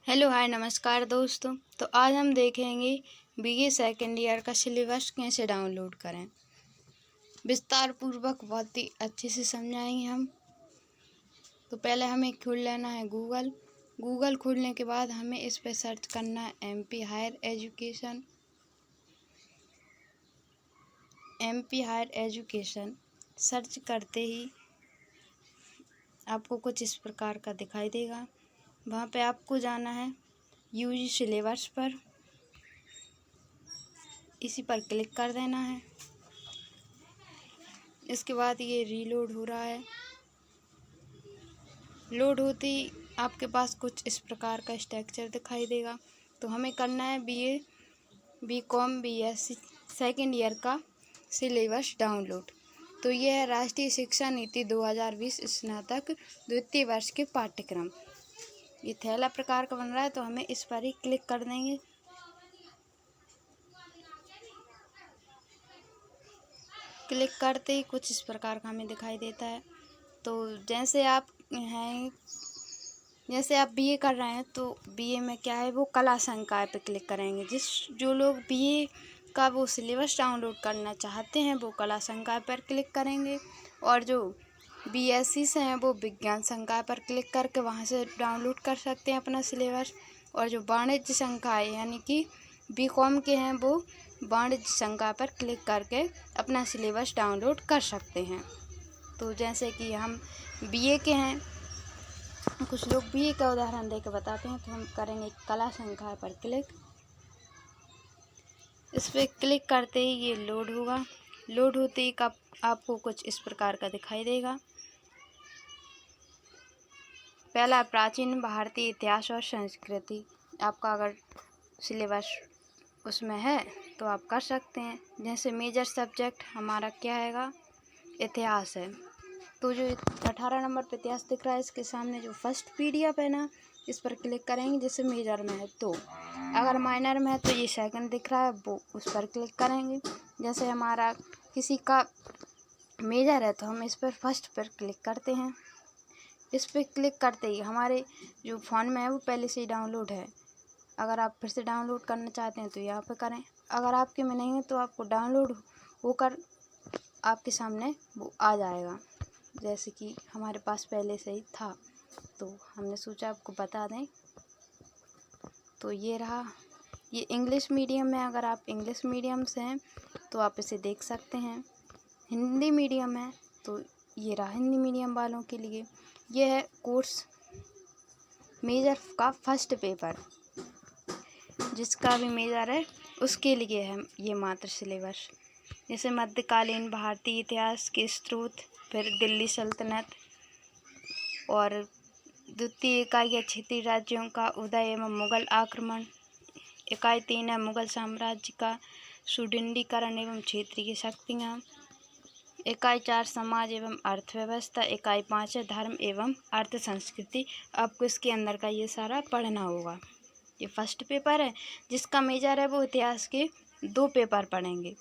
Hello hi नमस्कार दोस्तों। तो आज हम देखेंगे बीए सेकेंड ईयर का सिलेबस कैसे डाउनलोड करें। विस्तार पूर्वक बहुत ही अच्छे से समझाएंगे हम। तो पहले हमें खोल लेना है गूगल खोलने के बाद हमें इस पर सर्च करना है एमपी हायर एजुकेशन। सर्च करते ही आपको कुछ इस प्रकार का दिखाई देगा। वहाँ पे आपको जाना है यूजी सिलेबस पर, इसी पर क्लिक कर देना है। इसके बाद ये रीलोड हो रहा है। लोड होते ही आपके पास कुछ इस प्रकार का स्ट्रक्चर दिखाई देगा। तो हमें करना है बीकॉम बीएससी सेकेंड ईयर का सिलेबस डाउनलोड। तो ये है राष्ट्रीय शिक्षा नीति 2020 स्नातक द्वितीय वर्ष के पाठ्यक्रम। ये थैला प्रकार का बन रहा है, तो हमें इस पर ही क्लिक कर देंगे। क्लिक करते ही कुछ इस प्रकार का हमें दिखाई देता है। तो जैसे आप बीए कर रहे हैं तो बीए में क्या है, वो कला संकाय पे क्लिक करेंगे। जो लोग बीए का वो सिलेबस डाउनलोड करना चाहते हैं वो कला संकाय पर क्लिक करेंगे, और जो बीएससी से हैं वो विज्ञान संकाय पर क्लिक करके वहाँ से डाउनलोड कर सकते हैं अपना सिलेबस। और जो वाणिज्य संकाय यानी कि बीकॉम के हैं वो वाणिज्य संकाय पर क्लिक करके अपना सिलेबस डाउनलोड कर सकते हैं। तो जैसे कि हम बीए के हैं, कुछ लोग बीए का उदाहरण देकर बताते हैं, तो हम करेंगे कला संकाय पर क्लिक। इस पर क्लिक करते ही ये लोड होगा। लोड होते ही आपको कुछ इस प्रकार का दिखाई देगा। पहला प्राचीन भारतीय इतिहास और संस्कृति। आपका अगर सिलेबस उसमें है तो आप कर सकते हैं। जैसे मेजर सब्जेक्ट हमारा क्या हैगा, इतिहास है। तो जो 18 नंबर पे इतिहास दिख रहा है, इसके सामने जो फर्स्ट पीडीएफ है ना, इस पर क्लिक करेंगे। जैसे मेजर में है, तो अगर माइनर में है तो ये सेकंड दिख रहा है, वो उस पर क्लिक करेंगे। जैसे हमारा किसी का मेजर है तो हम इस पर फर्स्ट पर क्लिक करते हैं। इस पर क्लिक करते ही हमारे जो फ़ोन में है वो पहले से ही डाउनलोड है। अगर आप फिर से डाउनलोड करना चाहते हैं तो यहाँ पे करें। अगर आपके में नहीं है तो आपको डाउनलोड होकर आपके सामने वो आ जाएगा। जैसे कि हमारे पास पहले से ही था, तो हमने सोचा आपको बता दें। तो ये रहा। ये इंग्लिश मीडियम में, अगर आप इंग्लिश मीडियम से हैं तो आप इसे देख सकते हैं। हिंदी मीडियम है तो ये रहा हिंदी मीडियम वालों के लिए। ये है कोर्स मेजर का फर्स्ट पेपर। जिसका भी मेजर है उसके लिए है ये मात्र सिलेबस। जैसे मध्यकालीन भारतीय इतिहास के स्रोत, फिर दिल्ली सल्तनत, और द्वितीय इकाई है क्षेत्रीय राज्यों का उदय एवं मुगल आक्रमण। इकाई 3 है मुगल साम्राज्य का सुदृढ़ीकरण एवं क्षेत्रीय शक्तियाँ। इकाई 4 समाज एवं अर्थव्यवस्था। इकाई 5 है धर्म एवं अर्थ संस्कृति। आपको इसके अंदर का ये सारा पढ़ना होगा। ये फर्स्ट पेपर है। जिसका मेजर है वो इतिहास के 2 पेपर पढ़ेंगे।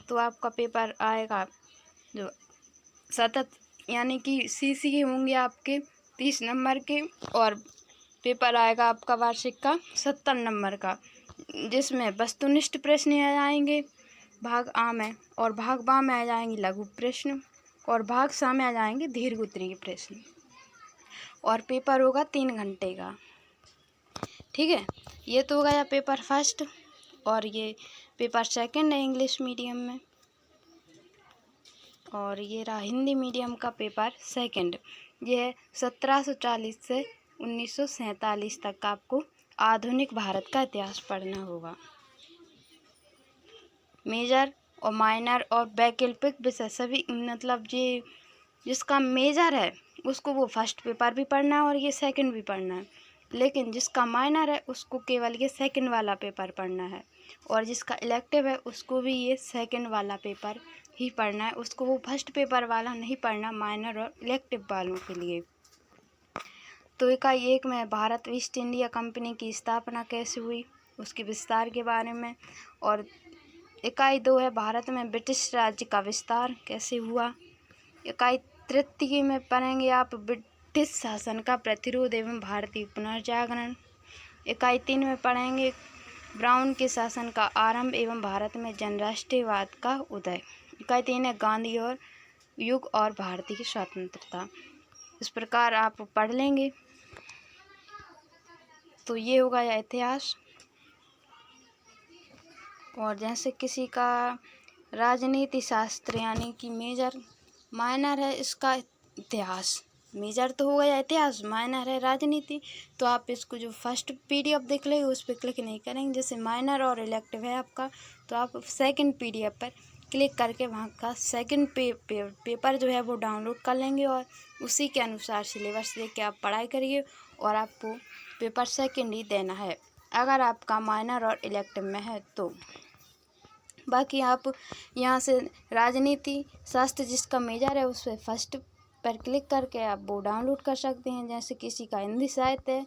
तो आपका पेपर आएगा जो सतत यानी कि सीसी के होंगे आपके 30 नंबर के, और पेपर आएगा आपका वार्षिक का 70 नंबर का, जिसमें वस्तुनिष्ठ प्रश्न आ जाएंगे भाग आ में, और भाग बा में आ जाएंगे लघु प्रश्न, और भाग सा में आ जाएंगे दीर्घ उत्तरीय प्रश्न। और पेपर होगा 3 घंटे का। ठीक है, ये तो हो गया पेपर फर्स्ट। और ये पेपर सेकंड है इंग्लिश मीडियम में, और ये रहा हिंदी मीडियम का पेपर सेकंड। ये है 1740 से 1947 तक आपको आधुनिक भारत का इतिहास पढ़ना होगा। मेजर और माइनर और वैकल्पिक विषय सभी, मतलब ये जिसका मेजर है उसको वो फर्स्ट पेपर भी पढ़ना है और ये सेकंड भी पढ़ना है। लेकिन जिसका माइनर है उसको केवल ये सेकंड वाला पेपर पढ़ना है, और जिसका इलेक्टिव है उसको भी ये सेकंड वाला पेपर ही पढ़ना है। उसको वो फर्स्ट पेपर वाला नहीं पढ़ना, माइनर और इलेक्टिव वालों के लिए। तो इकाई 1 में भारत ईस्ट इंडिया कंपनी की स्थापना कैसे हुई, उसके विस्तार के बारे में। और इकाई 2 है भारत में ब्रिटिश राज्य का विस्तार कैसे हुआ। इकाई 3 में पढ़ेंगे आप ब्रिटिश शासन का प्रतिरोध एवं भारतीय पुनर्जागरण। इकाई 3 में पढ़ेंगे ब्राउन के शासन का आरंभ एवं भारत में जनराष्ट्रीयवाद का उदय। इकाई 3 है गांधी और युग और भारतीय की स्वतंत्रता। इस प्रकार आप पढ़ लेंगे। तो ये होगा या इतिहास। और जैसे किसी का राजनीति शास्त्र यानी कि मेजर, माइनर है इसका इतिहास, मेजर तो हो गया इतिहास, माइनर है राजनीति, तो आप इसको जो फर्स्ट पीडीएफ देख लेंगे उस पर क्लिक नहीं करेंगे। जैसे माइनर और इलेक्टिव है आपका, तो आप सेकंड पीडीएफ पर क्लिक करके वहाँ का सेकंड पेपर जो है वो डाउनलोड कर लेंगे और उसी के अनुसार सिलेबस देख के आप पढ़ाई करिए और आपको पेपर सेकंड ही देना है अगर आपका माइनर और इलेक्टिव में है तो। बाकी आप यहाँ से राजनीति शास्त्र जिसका मेजर है उस पर फर्स्ट पर क्लिक करके आप वो डाउनलोड कर सकते हैं। जैसे किसी का हिंदी साहित्य है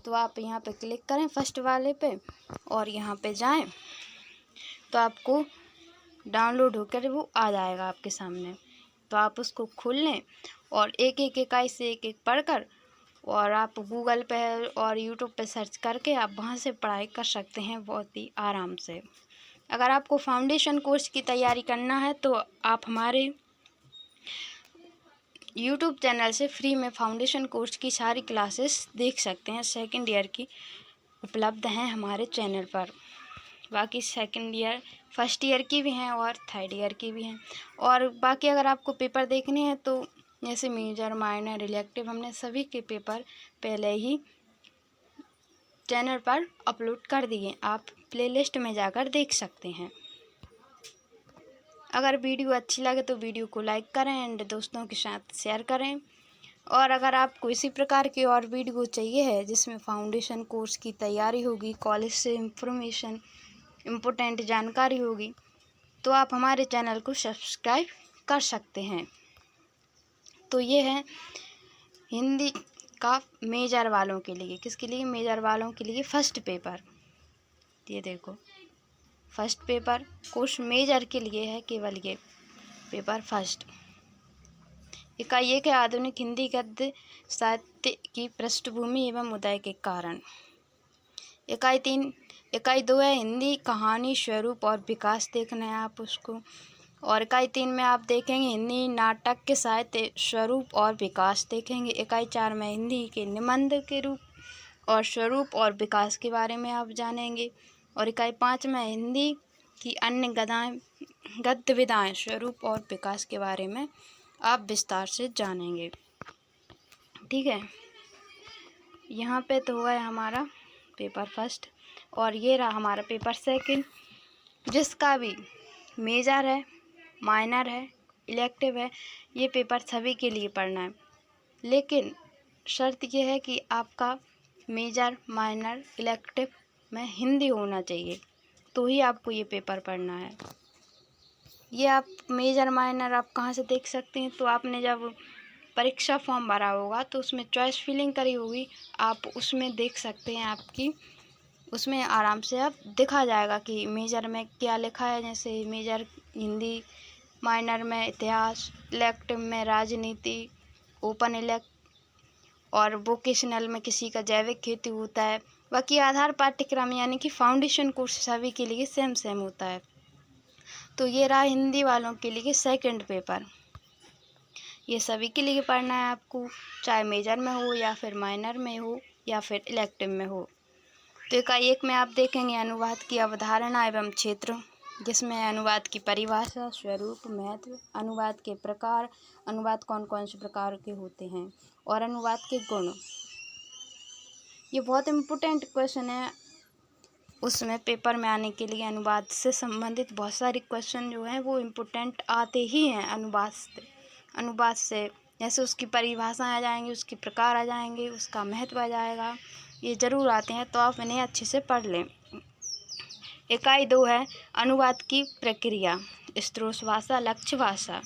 तो आप यहाँ पे क्लिक करें फर्स्ट वाले पे और यहाँ पे जाएं तो आपको डाउनलोड होकर वो आ जाएगा आपके सामने। तो आप उसको खोल लें और एक एक इकाई से एक एक पढ़कर और आप गूगल पे और यूट्यूब पे सर्च करके आप वहाँ से पढ़ाई कर सकते हैं बहुत ही आराम से। अगर आपको फाउंडेशन कोर्स की तैयारी करना है तो आप हमारे यूट्यूब चैनल से फ्री में फाउंडेशन कोर्स की सारी क्लासेस देख सकते हैं। सेकंड ईयर की उपलब्ध हैं हमारे चैनल पर। बाकी सेकंड ईयर, फर्स्ट ईयर की भी हैं और थर्ड ईयर की भी हैं। और बाकी अगर आपको पेपर देखने हैं तो जैसे मेजर, माइनर, इलेक्टिव, हमने सभी के पेपर पहले ही चैनल पर अपलोड कर दिए, आप प्लेलिस्ट में जाकर देख सकते हैं। अगर वीडियो अच्छी लगे तो वीडियो को लाइक करें एंड दोस्तों के साथ शेयर करें। और अगर आपको इसी प्रकार की और वीडियो चाहिए है जिसमें फाउंडेशन कोर्स की तैयारी होगी, कॉलेज से इंफॉर्मेशन, इम्पोर्टेंट जानकारी होगी, तो आप हमारे चैनल को सब्सक्राइब कर सकते हैं। तो ये है हिंदी का मेजर वालों के लिए। किसके लिए? मेजर वालों के लिए फर्स्ट पेपर। ये देखो फर्स्ट पेपर कोर्स मेजर के लिए है, केवल ये पेपर फर्स्ट। इकाई 1 है आधुनिक हिंदी गद्य साहित्य की पृष्ठभूमि एवं उदय के कारण। इकाई 2 है हिंदी कहानी स्वरूप और विकास, देखना है आप उसको। और इकाई 3 में आप देखेंगे हिंदी नाटक के साहित्य स्वरूप और विकास देखेंगे। इकाई 4 में हिंदी के निबंध के रूप और स्वरूप और विकास के बारे में आप जानेंगे। और इकाई 5 में हिंदी की अन्य गद्य विधाएं, स्वरूप और विकास के बारे में आप विस्तार से जानेंगे। ठीक है, यहाँ पे तो हुआ है हमारा पेपर फर्स्ट और ये रहा हमारा पेपर सेकंड। जिसका भी मेजर है, माइनर है, इलेक्टिव है, ये पेपर सभी के लिए पढ़ना है। लेकिन शर्त ये है कि आपका मेजर, माइनर, इलेक्टिव में हिंदी होना चाहिए, तो ही आपको ये पेपर पढ़ना है। ये आप मेजर, माइनर आप कहाँ से देख सकते हैं? तो आपने जब परीक्षा फॉर्म भरा होगा तो उसमें चॉइस फिलिंग करी होगी, आप उसमें देख सकते हैं। आपकी उसमें आराम से आप दिखा जाएगा कि मेजर में क्या लिखा है। जैसे मेजर हिंदी, माइनर में इतिहास, इलेक्टिव में राजनीति, ओपन इलेक्ट और वोकेशनल में किसी का जैविक खेती होता है। बाकी आधार पाठ्यक्रम यानी कि फाउंडेशन कोर्स सभी के लिए सेम होता है। तो ये रहा हिंदी वालों के लिए सेकंड पेपर। ये सभी के लिए पढ़ना है आपको, चाहे मेजर में हो या फिर माइनर में हो या फिर इलेक्टिव में हो। तो इकाई 1 में आप देखेंगे अनुवाद की अवधारणा एवं क्षेत्र, जिसमें अनुवाद की परिभाषा, स्वरूप, महत्व, अनुवाद के प्रकार, अनुवाद कौन कौन से प्रकार के होते हैं और अनुवाद के गुण। ये बहुत इम्पोर्टेंट क्वेश्चन है, उसमें पेपर में आने के लिए अनुवाद से संबंधित बहुत सारे क्वेश्चन जो हैं वो इम्पोर्टेंट आते ही हैं अनुवाद से। जैसे उसकी परिभाषाएं आ जाएंगी, उसके प्रकार आ जाएंगे, उसका महत्व आ जाएगा, ये ज़रूर आते हैं, तो आप इन्हें अच्छे से पढ़ लें। इकाई 2 है अनुवाद की प्रक्रिया, स्रोत भाषा, लक्ष्य भाषा,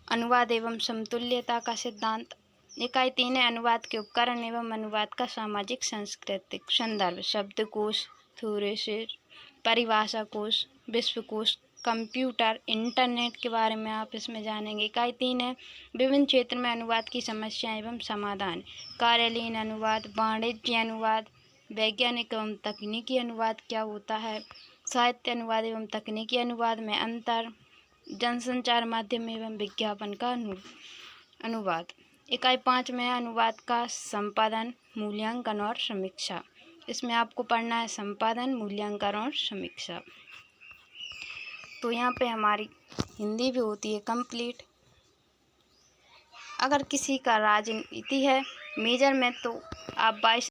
अनुवाद एवं समतुल्यता का सिद्धांत। इकाई 3 है अनुवाद के उपकरण एवं अनुवाद का सामाजिक सांस्कृतिक संदर्भ, शब्दकोश, थ्योरेसिस, परिभाषा कोश, विश्वकोश, कंप्यूटर, इंटरनेट के बारे में आप इसमें जानेंगे। इकाई 3 है विभिन्न क्षेत्र में अनुवाद की समस्या एवं समाधान, कार्यालयीन अनुवाद, वाणिज्य अनुवाद, वैज्ञानिक एवं तकनीकी अनुवाद क्या होता है, साहित्य अनुवाद एवं तकनीकी अनुवाद में अंतर, जनसंचार माध्यम एवं विज्ञापन का अनुवाद। इकाई 5 में अनुवाद का संपादन, मूल्यांकन और समीक्षा। इसमें आपको पढ़ना है संपादन, मूल्यांकन और समीक्षा। तो यहाँ पे हमारी हिंदी भी होती है कंप्लीट। अगर किसी का राजनीति है मेजर में तो आप 22